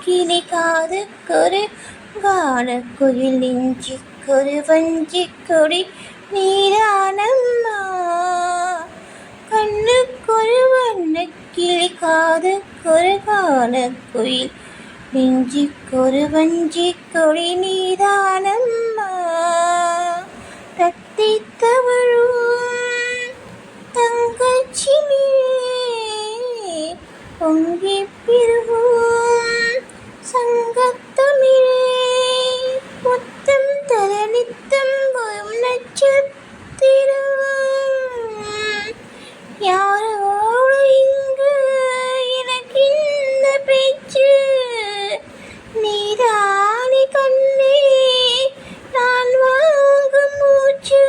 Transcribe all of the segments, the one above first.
கிளி காதுக்கொரு கானக்குயில் நெஞ்சுக்கொரு வஞ்சிக் கொடி நீதானம்மா. கண்ணுக்கொரு வண்ணக்கிளி காதுக்கொரு கானக்குயில் நெஞ்சுக்கொரு வஞ்சிக் கொடி நீதானம்மா. தத்தித் தவழும் தங்கச்சிமிழே பொங்கிப் பெருகும் சங்கத்தமிழே, முத்தம் தர நித்தம் வரும் நட்சத்திரம். யாரோடு இங்கு எனக்கிந்த பேச்சு, நீதானே கண்ணே நான் வாங்கும் மூச்சு.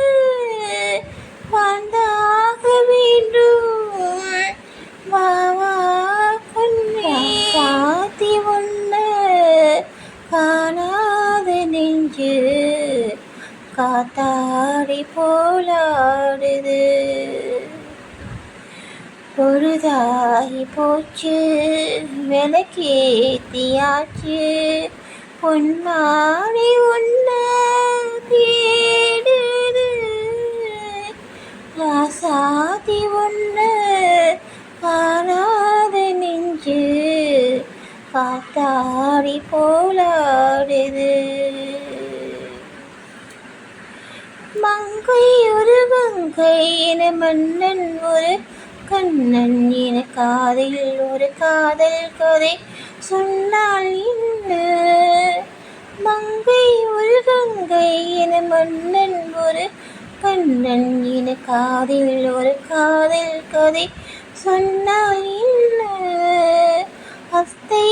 வாழ்ந்தாக வேண்டும் வா வா கண்ணே. சாத்தி ஒன்ன காணாத நெஞ்சு காத்தாடி போலாடுது. பொழுதாகி போச்சு விளக்கேத்தியாச்சு, பொன்மானை ஒன்ன தேடுது. ராசாத்தி ஒன்ன காணாத நெஞ்சு காத்தாடி போலாடுது. மங்கை ஒரு கங்கை என மன்னன் ஒரு கண்ணன் என காதில் ஒரு காதல் கதை சொன்னால் என்ன. மங்கை ஒரு கங்கை என மன்னன் ஒரு கண்ணன் என காதில் ஒரு காதல் கதை சொன்னால் என்ன. அத்தை